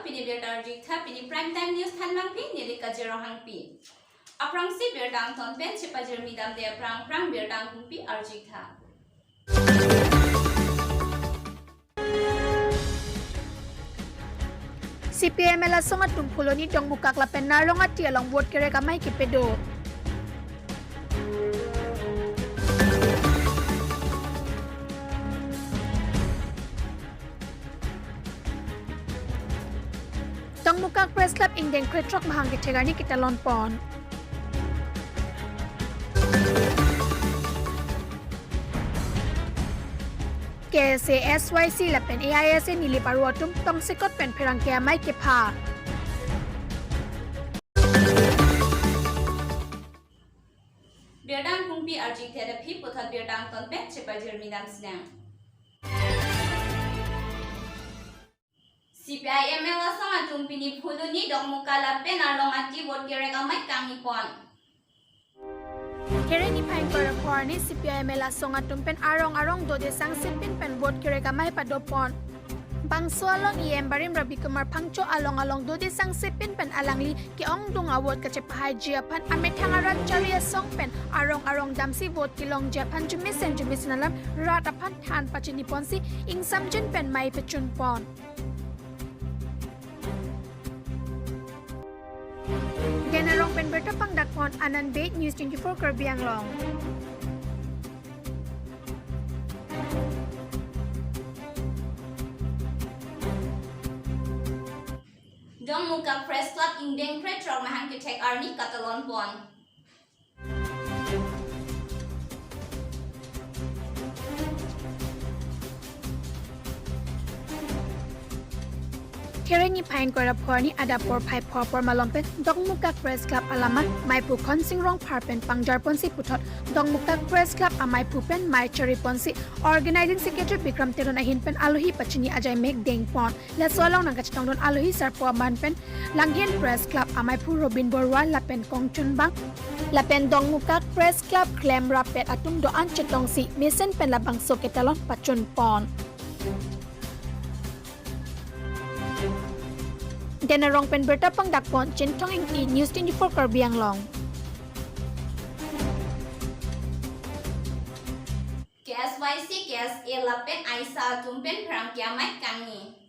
pini biar jika pini prime time news tanmang pi nili kajerahang pi. Aprang si biar dang ton pen cepat jermi dam dia prang biar dang kumpi arjika. CPM la songa tumpulo ni dong muka klapen narong ati along buat kere kamay kipedo. Dong muka press club indeng kretrok mahang kitegani kita lonpon. KSASYC lapen AISA nili paruatum tong sikot pen perang kiamay kepa. Biardang kumpi arjik therapy putat biardang ton pen cepat jermi dam senang. CPIM la sama tumpi ni phulu ni dong muka lapen along ati bot kere kamay kami pon. Kere ni pain korapor ni CPIM la songa tumpen arong do de sang sipin pen bot kere kamay padopon. Bangsualong barim rabi kumar pangcho along do de sang sipin pen alangli ki ong dung awot kacepahay jiapan amethangarat charia song pen arong damsi vot kilong japan jumisen alam ratapan than pachini ponsi ing samjin pen mai pechun pon. Generong pen bertapang dakpon anan bait News.24 Karbi Anglong. Dong muka press club indeng kretrok mahang kitek arni katalon pon. Kere ni pain korapor ni ada por pai por malompen dong muka press club alamat mai pu konsing rong parpen pangjar ponsi putot dong muka press club amai pu pen mai cheri ponsi organizing secretary Bikram Teron ahin pen aluhi pachini ajai mek deng pon la solong nang kachitong don aluhi sarpo man pen langhen press club amai pu Robin Borwa lapen kongchun bang lapen dong muka press club claim rapet atung do an chetong si mesen pen labang soketalon pachun pon. Generong pen bertapang dakpon centong ing News.24 Karbi Anglong. KSYC KSA lapen Aisa tumpen perang kiamay kami.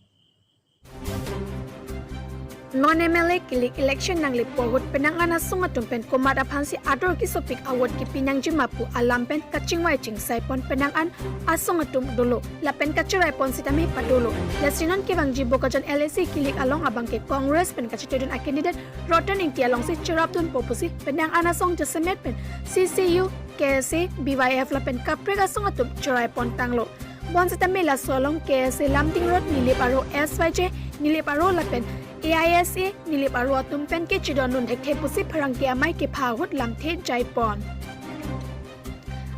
Non-MLA kilik election nang lipowot penangan asunga tumpen kumat aphan si ador kisopik award ki pinang jimapu alampen kachingwai chingsai pon penangan asunga tum dolo lapen kachirai pon sitami padolo lasinon ki bang jibo kajan LAC kilik along abang ke Congress pen kachitodun a candidate rotan ing ti along si chiraptun popusi penangan asong jasemet pen CCU KSA BYF lapen kapreg asunga tum chirai pon tanglo bon sitami la solong KSA lamting road niliparo SYJ niliparo lapen AISA nilip arwa tumpen ke chidonun ekhe pusi pharang ke amai ke phawut lamthe jaipon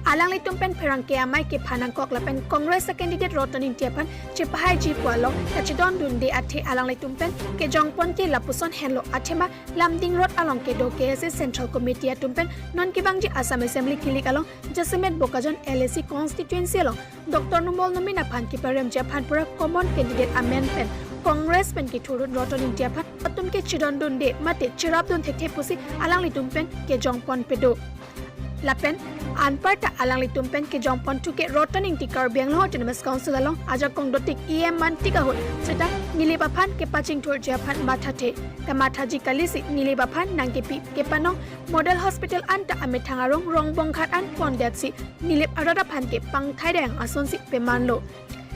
alang li tumpen pharang ke amai ke phanang kok lapen Congress candidate rotonin tiapan chepahai ji pwalo kachidon dunde athe alang li tumpen ke jongpon ke lapuson henlo athema lamding road along ke do ke central committee tumpen non ki bangji Assam assembly kilik along jasemet bokajon LAC constituency along Dr Numol nomina phan ki parem japan pura common candidate amendment Congress pen ki thurun roton India phat atum ke chidon dunde mate chirap dun thekhe pusi alang li tumpen ke jongpon pedo lapen anparta alang li tumpen ke jongpon tu ke roton inti Karbi Anglong autonomous council along aja kongdotik man tika hot seta nilipa phan ke paching thur japan mathate kamathaji kalisi nilipa phan nang ke pi ke panong model hospital anta amethangarong rongbong khat an pondatsi nilip arada phan ke pangthai dang asonsi pemanlo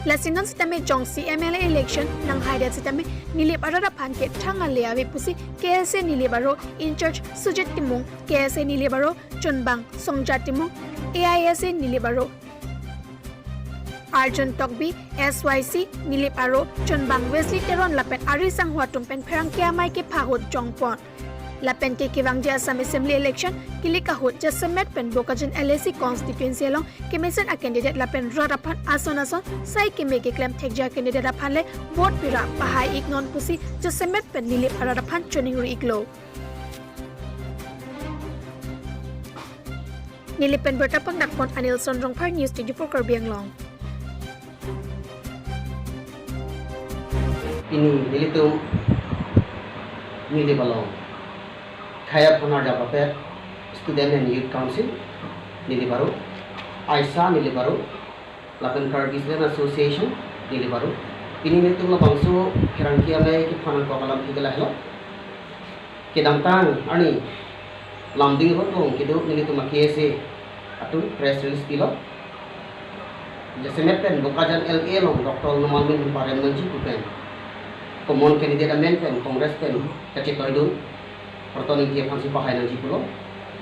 Lasinon sitame jong CMLA election nang haidat sitame nilip arada phan ke thanga leawe pusi KSA nilibaro in charge Sujit Timung KSA nilibaro Chunbang Songjat Timung AISA nilibaro Arjun Tokbi SYC niliparo Chunbang Wesley Teron lapen arisang huatum pen pherang kiamai ke phahut jongpon lapen ke kivangja Assam assembly election kilika hut jasemet pen bokajan LAC constituency along kemisen a candidate lapen rarapan ason sai kemege claim thekja candidate aphanle vote pira pahai ignon pusi jasemet pen nilip rarapan choning ri iglo nilipen bertapang nakpon Anil Sonrongphar News.24 Karbi Anglong ini nilitum nili balong kaya panar dapat student and youth council nili baru Aisa nili baru lapan Karbi association nili baru ini nilitum la bangso kirangkia mai ki panar ko kalam higala helo kedamtang ani lambing rotong kidu nilitum KSA atau press release pilo जैसे मैं पेन बुकाजन LA लोग doctor normal में parliament जी को पेन common candidate अमेन पेन कांग्रेस पेन कच्चे तोड़ू परतों के फांसी पहाड़ नंजी को लो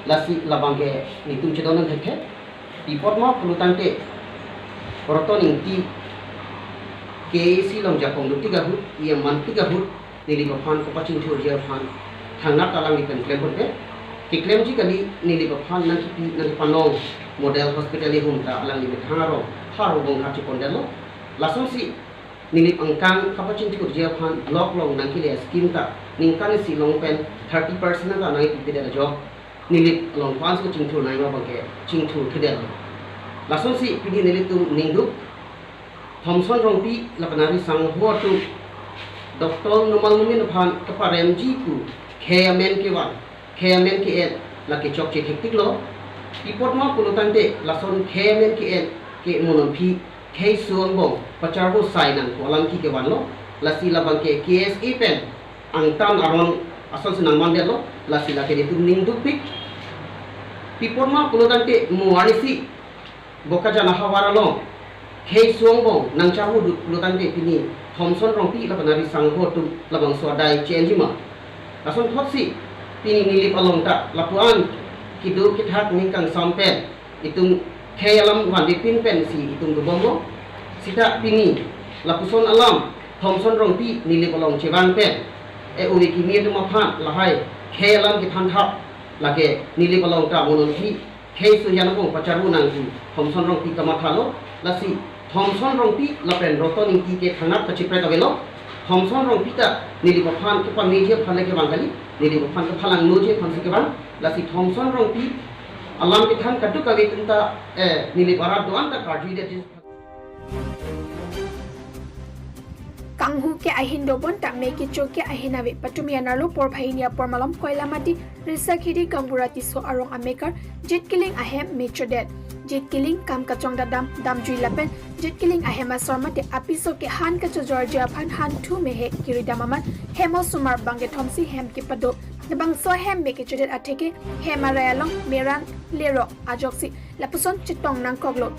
लासी लबांगे नितुम चेदोन देखे रिपोर्ट में पुलुतांटे परतों की KC लोग जाकों लुटी का हुट ये मंत्री का हुट नीली बफान को पचिंग छोड़ जिया फान थाना कालांगी पेन क्लेम करते कि क्लेम जी कली नीली बफान नंगी पनों model hospital ini hunta alang ni thangaro haro bong khachi pondelo lasong si nilip angkang kapachin ti kurjia phan block long nangkile scheme ta ningkan si long pen 30% na nai ti de job nilip long fans ko chingthur nai ma bangke chingthur thidel lasong si pidi nilip tu ningdu thomson rongpi lapanari sang ho tu dr normal mumin phan kaparem ji ku khamen ke wan khamen ke et laki chok che hektik lo report ma pulutante lason khemen ke monon phi khei suang bong pachar bo sai nang kolam ki ke wanlo lasi labang ke KSA pen angtam aron asal senang mandelo lasi la ke ditum ning dupik report ma pulutante muarisi boka jana hawara lo khei suang bong nang chahu pulutante pini thomson rongpi labanari sangho tu labang swadai chenjima lason thosi pini nilip along ta lapuan kidu kithat mingkang sampen itung khayalam wan dipin pen si itung gobongo sita pini lapuson alam thomson rongpi nili bolong cheban pen e uri kimi tu maphan lahai khayalam ki than thap lage nili bolong ta monon thi khei su yan bong pacharu nang ki thomson rongpi kamathalo lasi thomson rongpi lapen rotoning ki ke thanap pachipre tawelo thomson rongpi ta nili bophan ke pameje phale ke bangali nili bophan ke phalang noje phansi ke ban lasi thomson rongpi alam ke than katu kawi tunta nili barat doan ta karji de Kanghu ke ahin dobon tak me ki choke ahin ave patumia narlo por bhainia por malam koila mati risa khiri gangurati so arong amekar jet killing ahem metro dead jet killing kam ka chong da dam jui lapen jet killing ahem asorma te apiso ke han ka georgia phan han thu me he kiri damaman hemo sumar bange thomsi hem ki pado nabang so hem me ke chodet atheke hemarayalong meran lero ajoksi lapuson chitong nang koglo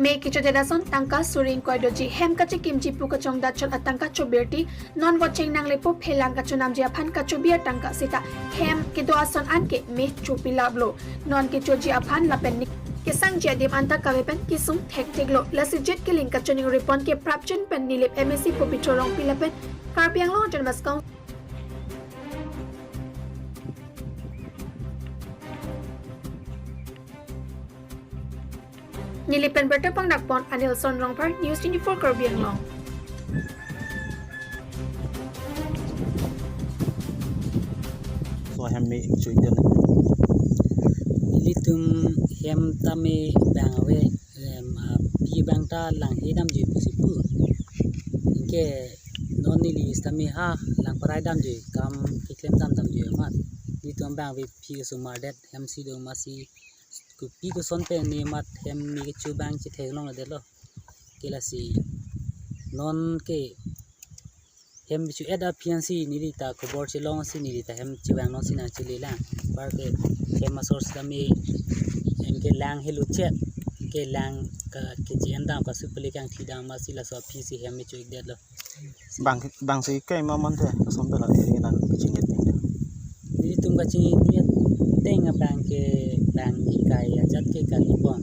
me ki chodedason tangka suring koidoji hem ka kimji pu ka chong da chol atangka chobirti non watching nang lepo phelang ka chunam jia phan ka chobir tangka sita hem ke do ason an ke me chupilablo non ke choji aphan lapen ke sang jia dim anta ka wepen kisum thek theklo lasi jet ke link ka choning repon ke prapchen pen nilip MSc popichorong pilapen Karbi ANGLONG.26 Nilipen bertepang nakpon Anil Sonrongpar News.News Karbi ANGLONG. So hem me chuiden litum hem tame bangawe pi bangta lang hedam ji pusipu ke nonili stami ha lang parai dam ji kam kiklem dam ji mat litum bangwe pi sumadet hem sido masi pi ko son pe ni mat hem mi chu bang chi thelong de lo kelasi non ke hem chu eda PNC ni ta kobor chi long si ni ta hem chi bang non si na chi le la par ke hem source da mi hem ke lang helu chet ke lang ka ke chi andam ka supli kang thi dam ma si la so PC hem mi chu de lo bang si kai ma mon the som da la eri nan piching et ni tum ka chi ni tenga bang kai ajat ke kali bon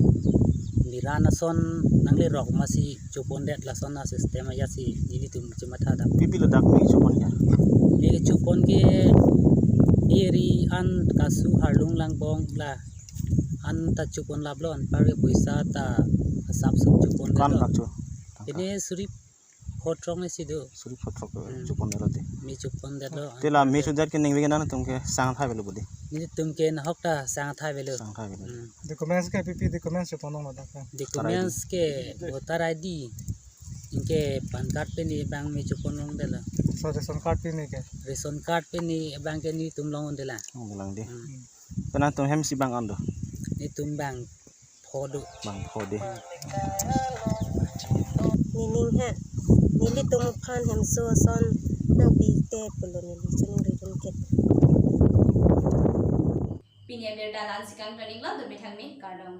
mirana son nangle rok masi chupon det la sona sistema ya si dili tum chimata da pipi lo dak me chupon ya me chupon ke eri an kasu harlung lang bong la an ta chupon lablon pare puisa ta sap su chupon kan lak chu ene suri photrong ne sido suri photrok chupon de rote me chupon det lo tela me chu dat ke ning vegan na tum ke sang thai belu budi ni tum ke na hokta sang thai velo sang thai belu documents ke pp documents chupon no da documents ke voter ID इनके pan card पे नी बैंक में चुपन लोग देला So ration card pin ni ke. Ration card पे नी बैंक के नी तुम लोग देला Oh bilang dia. Pernah tu hem si bang ando. नी तुम बैंक फोड़ो Bang kode. Nining ha nili tung phan hem so son nang pi te pulo nili chuning ridun ket Pinya berda lan sikang turning lo do bithang mi kardong